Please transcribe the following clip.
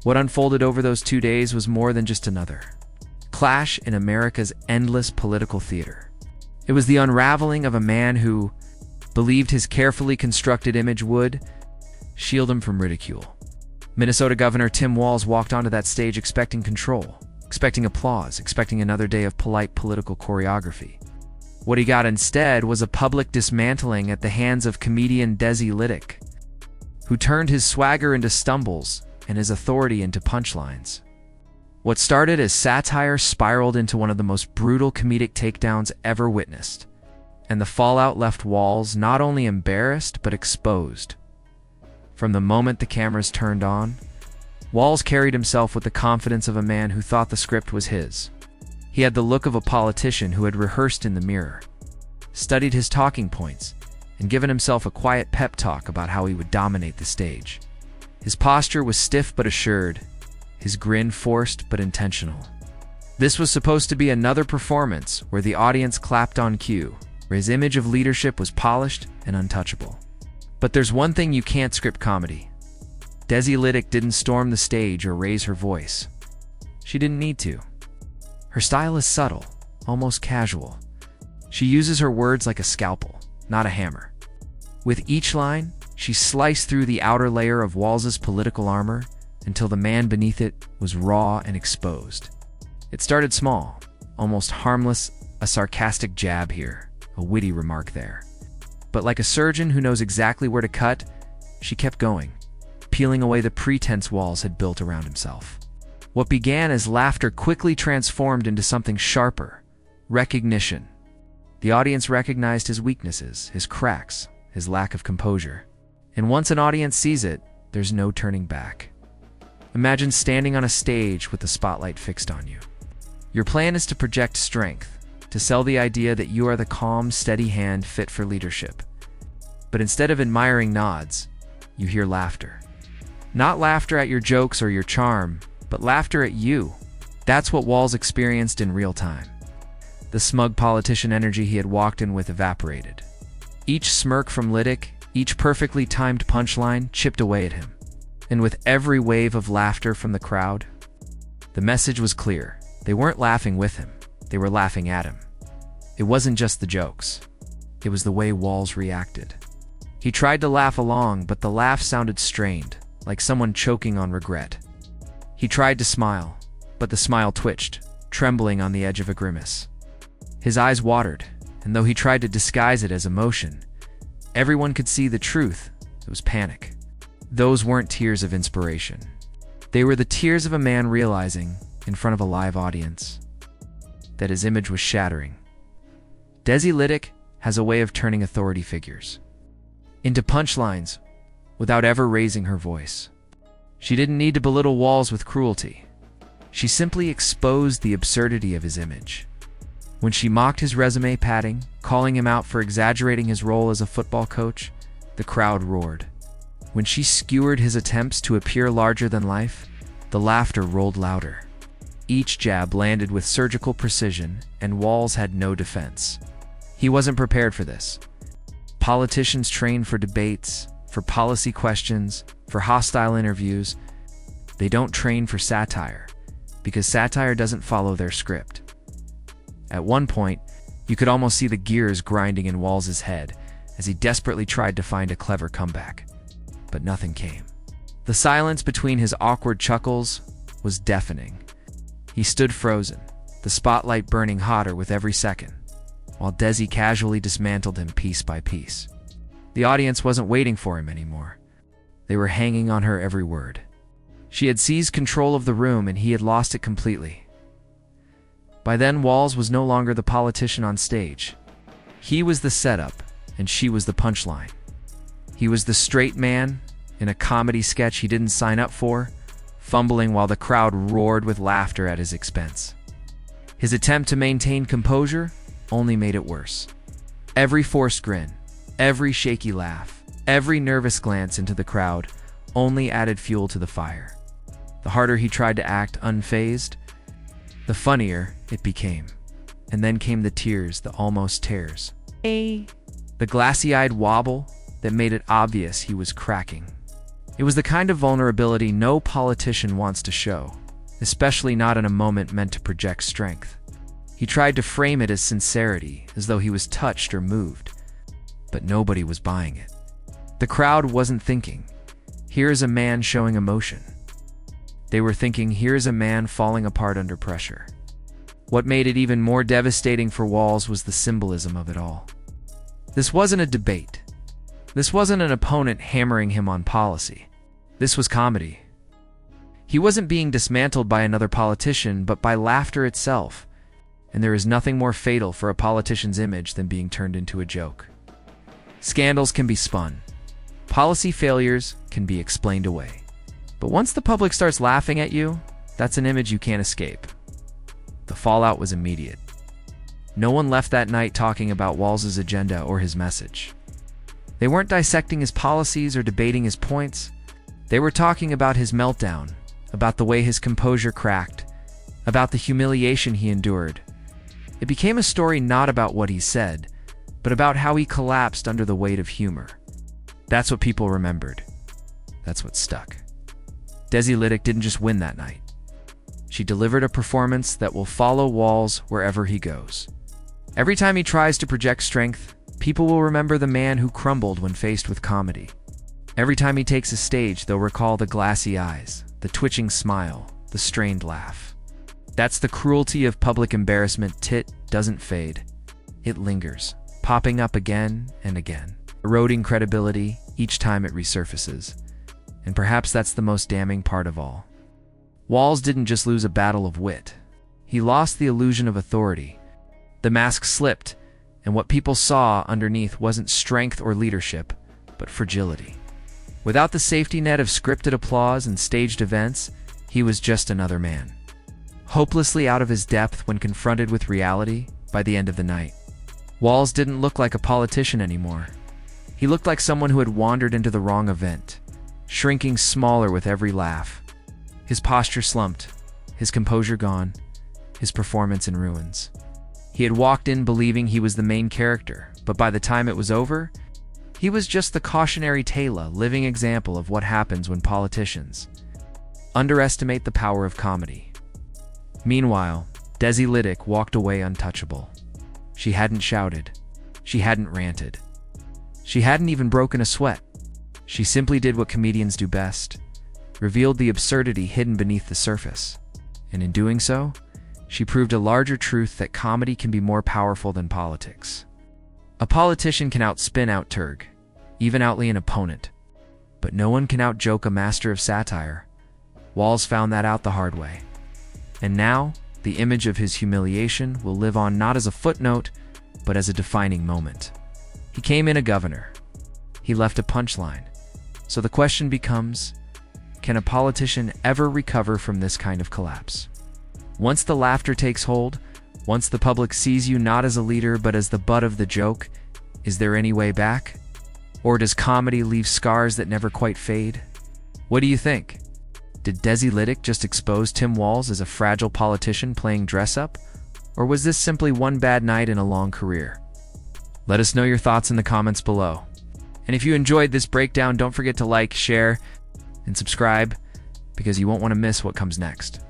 What unfolded over those 2 days was more than just another clash in America's endless political theater. It was the unraveling of a man who believed his carefully constructed image would shield him from ridicule. Minnesota Governor Tim Walz walked onto that stage expecting control, expecting applause, expecting another day of polite political choreography. What he got instead was a public dismantling at the hands of comedian Desi Lydic, who turned his swagger into stumbles and his authority into punchlines. What started as satire spiraled into one of the most brutal comedic takedowns ever witnessed, and the fallout left Walz not only embarrassed but exposed. From the moment the cameras turned on, Walz carried himself with the confidence of a man who thought the script was his. He had the look of a politician who had rehearsed in the mirror, studied his talking points, and given himself a quiet pep talk about how he would dominate the stage. His posture was stiff but assured, his grin forced but intentional. This was supposed to be another performance where the audience clapped on cue, where his image of leadership was polished and untouchable. But there's one thing you can't script comedy. Desi Lydic didn't storm the stage or raise her voice. She didn't need to. Her style is subtle, almost casual. She uses her words like a scalpel, not a hammer. With each line, she sliced through the outer layer of Walz's political armor until the man beneath it was raw and exposed. It started small, almost harmless, a sarcastic jab here, a witty remark there. But like a surgeon who knows exactly where to cut, she kept going, peeling away the pretense Walz had built around himself. What began as laughter quickly transformed into something sharper, recognition. The audience recognized his weaknesses, his cracks, his lack of composure. And once an audience sees it, there's no turning back. Imagine standing on a stage with the spotlight fixed on you. Your plan is to project strength, to sell the idea that you are the calm, steady hand fit for leadership. But instead of admiring nods, you hear laughter. Not laughter at your jokes or your charm, but laughter at you. That's what Walz experienced in real time. The smug politician energy he had walked in with evaporated. Each smirk from Lydic, each perfectly timed punchline chipped away at him. And with every wave of laughter from the crowd, the message was clear. They weren't laughing with him. They were laughing at him. It wasn't just the jokes. It was the way Walz reacted. He tried to laugh along, but the laugh sounded strained, like someone choking on regret. He tried to smile, but the smile twitched, trembling on the edge of a grimace. His eyes watered, and though he tried to disguise it as emotion, everyone could see the truth. It was panic. Those weren't tears of inspiration. They were the tears of a man realizing, in front of a live audience, that his image was shattering. Desi Lydic has a way of turning authority figures into punchlines without ever raising her voice. She didn't need to belittle Walz with cruelty. She simply exposed the absurdity of his image. When she mocked his resume padding, calling him out for exaggerating his role as a football coach, the crowd roared. When she skewered his attempts to appear larger than life, the laughter rolled louder. Each jab landed with surgical precision, and Walz had no defense. He wasn't prepared for this. Politicians train for debates, for policy questions, for hostile interviews. They don't train for satire, because satire doesn't follow their script. At one point, you could almost see the gears grinding in Walz's head as he desperately tried to find a clever comeback. But nothing came. The silence between his awkward chuckles was deafening. He stood frozen, the spotlight burning hotter with every second, while Desi casually dismantled him piece by piece. The audience wasn't waiting for him anymore. They were hanging on her every word. She had seized control of the room and he had lost it completely. By then, Walz was no longer the politician on stage. He was the setup, and she was the punchline. He was the straight man in a comedy sketch he didn't sign up for, fumbling while the crowd roared with laughter at his expense. His attempt to maintain composure only made it worse. Every forced grin, every shaky laugh, every nervous glance into the crowd only added fuel to the fire. The harder he tried to act unfazed, the funnier it became. And then came the tears, the almost tears. The glassy-eyed wobble that made it obvious he was cracking. It was the kind of vulnerability no politician wants to show, especially not in a moment meant to project strength. He tried to frame it as sincerity, as though he was touched or moved, but nobody was buying it. The crowd wasn't thinking, "Here's a man showing emotion." They were thinking, "Here's a man falling apart under pressure." What made it even more devastating for Walz was the symbolism of it all. This wasn't a debate. This wasn't an opponent hammering him on policy. This was comedy. He wasn't being dismantled by another politician, but by laughter itself. And there is nothing more fatal for a politician's image than being turned into a joke. Scandals can be spun. Policy failures can be explained away. But once the public starts laughing at you, that's an image you can't escape. The fallout was immediate. No one left that night talking about Walz's agenda or his message. They weren't dissecting his policies or debating his points. They were talking about his meltdown, about the way his composure cracked, about the humiliation he endured. It became a story not about what he said, but about how he collapsed under the weight of humor. That's what people remembered. That's what stuck. Desi Lydic didn't just win that night. She delivered a performance that will follow Walz wherever he goes. Every time he tries to project strength, people will remember the man who crumbled when faced with comedy. Every time he takes a stage, they'll recall the glassy eyes, the twitching smile, the strained laugh. That's the cruelty of public embarrassment. Tit doesn't fade. It lingers, popping up again and again, eroding credibility each time it resurfaces. And perhaps that's the most damning part of all. Walz didn't just lose a battle of wit. He lost the illusion of authority. The mask slipped, and what people saw underneath wasn't strength or leadership, but fragility. Without the safety net of scripted applause and staged events, he was just another man. Hopelessly out of his depth when confronted with reality by the end of the night. Walz didn't look like a politician anymore. He looked like someone who had wandered into the wrong event, shrinking smaller with every laugh. His posture slumped, his composure gone, his performance in ruins. He had walked in believing he was the main character, but by the time it was over, he was just the cautionary tale, living example of what happens when politicians underestimate the power of comedy. Meanwhile, Desi Lydic walked away untouchable. She hadn't shouted. She hadn't ranted. She hadn't even broken a sweat. She simply did what comedians do best, revealed the absurdity hidden beneath the surface. And in doing so, she proved a larger truth that comedy can be more powerful than politics. A politician can outspin, outturg, even outly an opponent. But no one can outjoke a master of satire. Walz found that out the hard way. And now, the image of his humiliation will live on not as a footnote, but as a defining moment. He came in a governor. He left a punchline. So the question becomes, can a politician ever recover from this kind of collapse? Once the laughter takes hold, once the public sees you not as a leader but as the butt of the joke, is there any way back? Or does comedy leave scars that never quite fade? What do you think? Did Desi Lydic just expose Tim Walz as a fragile politician playing dress-up? Or was this simply one bad night in a long career? Let us know your thoughts in the comments below. And if you enjoyed this breakdown, don't forget to like, share, and subscribe, because you won't want to miss what comes next.